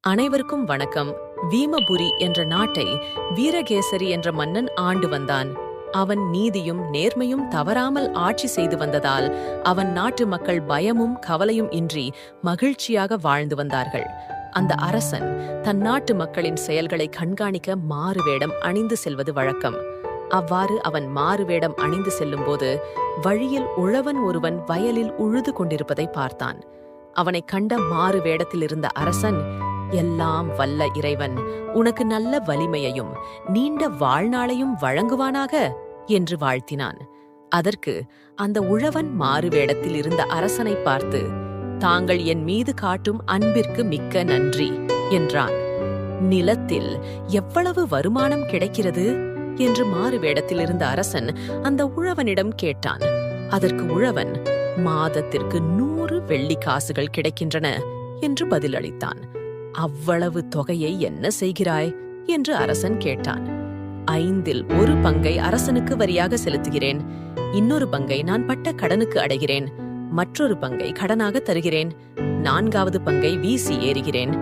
அனைவருக்கும் வணக்கம். வீமபுரி என்ற நாட்டை வீரகேசரி என்ற மன்னன் ஆண்டு வந்தான். அவன் நீதியும் நேர்மையும் தவறாமல் ஆட்சி செய்து வந்ததால் அவன் நாட்டு மக்கள் பயமும் கவலையும் இன்றி மகிழ்ச்சியாக வாழ்ந்து வந்தார்கள். அந்த அரசன் தன் நாட்டு மக்களின் செயல்களை கண்காணிக்க மாறுவேடம் அணிந்து செல்வது வழக்கம். அவ்வாறு அவன் மாறுவேடம் அணிந்து செல்லும்போது வழியில் உழவன் ஒருவன் வயலில் உழுது கொண்டிருப்பதை பார்த்தான். அவனை கண்ட மாறு வேடத்தில் இருந்த அரசன், எல்லாம் வல்ல இறைவன் உனக்கு நல்ல வலிமையையும் நீண்ட வாழ்நாளையும் வழங்குவானாக என்று வாழ்த்தினான். அதற்கு அந்த உழவன் மாறுவேடத்தில் இருந்த அரசனை பார்த்து, தாங்கள் என் மீது காட்டும் அன்பிற்கு மிக்க நன்றி என்றான். நிலத்தில் எவ்வளவு வருமானம் கிடைக்கிறது என்று மாறுவேடத்தில் இருந்த அரசன் அந்த உழவனிடம் கேட்டான். அதற்கு உழவன், மாதத்திற்கு 100 வெள்ளி காசுகள் கிடைக்கின்றன என்று பதிலளித்தான். அவ்வளவு தொகையை என்ன செய்கிறாய் என்று அரசன் கேட்டான். 5இல் 1 பங்கை அரசனுக்கு வரியாக செலுத்துகிறேன். இன்னொரு பங்கை நான் பட்ட கடனுக்கு அடைகிறேன். மற்றொரு பங்கை கடனாக தருகிறேன். 4வது பங்கை வீசி ஏறுகிறேன்.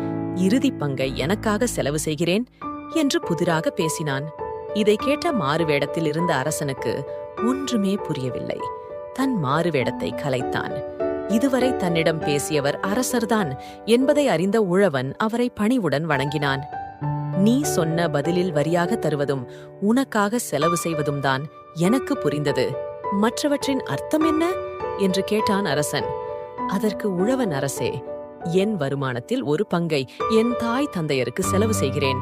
இறுதி பங்கை எனக்காக செலவு செய்கிறேன் என்று புதிராக பேசினான். இதை கேட்ட மாறுவேடத்தில் இருந்த அரசனுக்கு ஒன்றுமே புரியவில்லை. தன் மாறுவேடத்தை கலைத்தான். இதுவரை தன்னிடம் பேசியவர் அரசர்தான் என்பதை அறிந்த உழவன் அவரை பணிவுடன் வணங்கினான். நீ சொன்ன பதிலில் வரியாக தருவதும் உனக்காக செலவு செய்வதும் தான் எனக்கு புரிந்தது. மற்றவற்றின் அர்த்தம் என்ன என்று கேட்டான் அரசன். அதற்கு உழவன், அரசே, என் வருமானத்தில் 1 பங்கை என் தாய் தந்தையருக்கு செலவு செய்கிறேன்.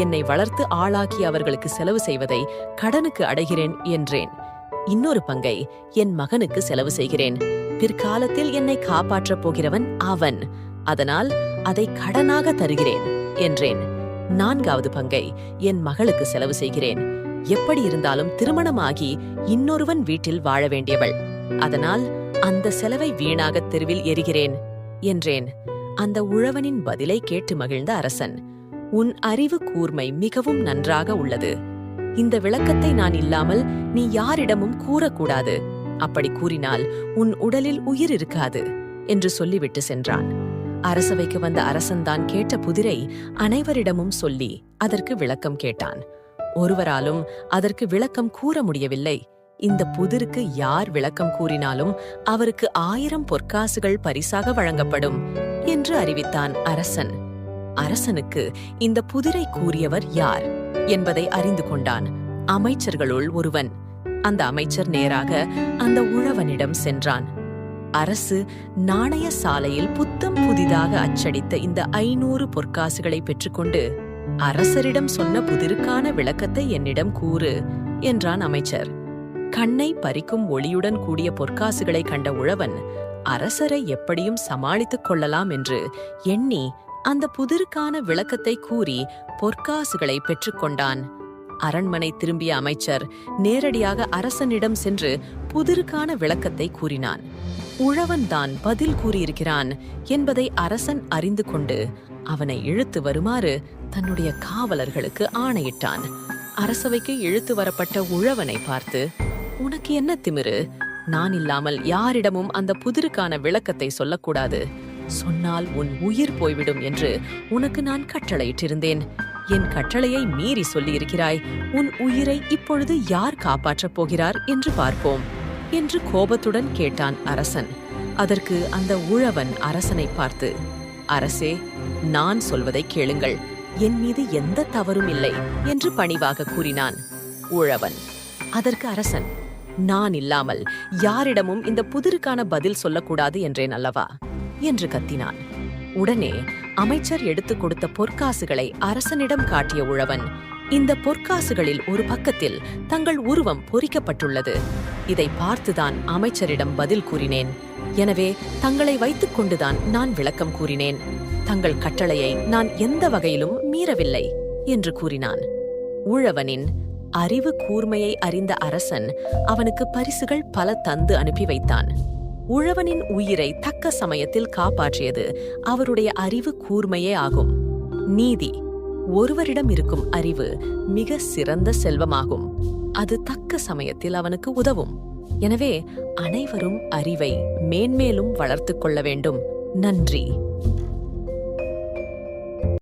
என்னை வளர்த்து ஆளாக்கி அவர்களுக்கு செலவு செய்வதை கடனுக்கு அடைகிறேன் என்றேன். இன்னொரு பங்கை என் மகனுக்கு செலவு செய்கிறேன். பிற்காலத்தில் என்னை காப்பாற்றப் போகிறவன் அவன். அதனால் அதை கடனாக தருகிறேன் என்றேன். 4வது பங்கை என் மகளுக்கு செலவு செய்கிறேன். எப்படி இருந்தாலும் திருமணமாகி இன்னொருவன் வீட்டில் வாழ வேண்டியவள். அதனால் அந்த செலவை வீணாக தெருவில் எறிகிறேன் என்றேன். அந்த உழவனின் பதிலை கேட்டு மகிழ்ந்த அரசன், உன் அறிவு கூர்மை மிகவும் நன்றாக உள்ளது. இந்த விளக்கத்தை நான் இல்லாமல் நீ யாரிடமும் கூறக்கூடாது. அப்படி கூறினால் உன் உடலில் உயிர் இருக்காது என்று சொல்லிவிட்டு சென்றான். அரசவைக்கு வந்த அரசன்தான் கேட்ட புதிரை அனைவரிடமும் சொல்லி அதற்கு விளக்கம் கேட்டான். ஒருவராலும் அதற்கு விளக்கம் கூற முடியவில்லை. இந்த புதிருக்கு யார் விளக்கம் கூறினாலும் அவருக்கு 1000 பொற்காசுகள் பரிசாக வழங்கப்படும் என்று அறிவித்தான் அரசன். அரசனுக்கு இந்த புதிரை கூறியவர் யார் என்பதை அறிந்து கொண்டான். அமைச்சர்களுள் ஒருவன். அந்த அமைச்சர் நேராக அந்த உழவனிடம் சென்றான். அரசு நாணய சாலையில் புத்தம் புதிதாக அச்சடித்த இந்த 500 பொற்காசுகளை பெற்றுக்கொண்டு அரசரிடம் சொன்ன புதிருக்கான விளக்கத்தை என்னிடம் கூறு என்றான் அமைச்சர். கண்ணை பறிக்கும் ஒளியுடன் கூடிய பொற்காசுகளை கண்ட உழவன் அரசரை எப்படியும் சமாளித்துக் கொள்ளலாம் என்று எண்ணி அந்த புதிருக்கான விளக்கத்தை கூறி பொற்காசுகளை பெற்றுக்கொண்டான். அரண்மனை திரும்பிய அமைச்சர் நேரடியாக அரசனிடம் சென்று புதிருக்கான விளக்கத்தை கூறினான். உழவன்தான் பதில் கூறியிருக்கிறான் என்பதை அரசன் அறிந்து கொண்டு அவனை இழுத்து வருமாறு தன்னுடைய காவலர்களுக்கு ஆணையிட்டான். அரசவைக்கு இழுத்து வரப்பட்ட உழவனை பார்த்து, உனக்கு என்ன திமிரு? நான் இல்லாமல் யாரிடமும் அந்த புதிருக்கான விளக்கத்தை சொல்லக்கூடாது. சொன்னால் உன் உயிர் போய்விடும் என்று உனக்கு நான் கட்டளையிட்டிருந்தேன். என் கட்டளையை மீறி சொல்லியிருக்கிறாய். உன் உயிரை இப்பொழுது யார் காப்பாற்றப் போகிறார் என்று பார்ப்போம் என்று கோபத்துடன் கேட்டான் அரசன். அதற்கு அந்த உழவன் அரசனை பார்த்து, அரசே, நான் சொல்வதை கேளுங்கள். என் மீது எந்த தவறும் இல்லை என்று பணிவாக கூறினான். உழவன். அதற்கு அரசன், நான் இல்லாமல் யாரிடமும் இந்த புதிருக்கான பதில் சொல்லக்கூடாது என்றேன் அல்லவா என்று கத்தினான். உடனே அமைச்சர் எடுத்துக் கொடுத்த பொற்காசுகளை அரசனிடம் காட்டிய உழவன், இந்த பொற்காசுகளில் ஒரு பக்கத்தில் தங்கள் உருவம் பொறிக்கப்பட்டுள்ளது. இதை பார்த்துதான் அமைச்சரிடம் பதில் கூறினேன். எனவே தங்களை வைத்துக் கொண்டுதான் நான் விளக்கம் கூறினேன். தங்கள் கட்டளையை நான் எந்த வகையிலும் மீறவில்லை என்று கூறினான். உழவனின் அறிவு கூர்மையை அறிந்த அரசன் அவனுக்கு பரிசுகள் பல தந்து அனுப்பி வைத்தான். உழவனின் உயிரை தக்க சமயத்தில் காப்பாற்றியது அவருடைய அறிவு கூர்மையே ஆகும். நீதி. ஒருவரிடம் இருக்கும் அறிவு மிக சிறந்த செல்வமாகும். அது தக்க சமயத்தில் அவனுக்கு உதவும். எனவே அனைவரும் அறிவை மேன்மேலும் வளர்த்துக் கொள்ள வேண்டும். நன்றி.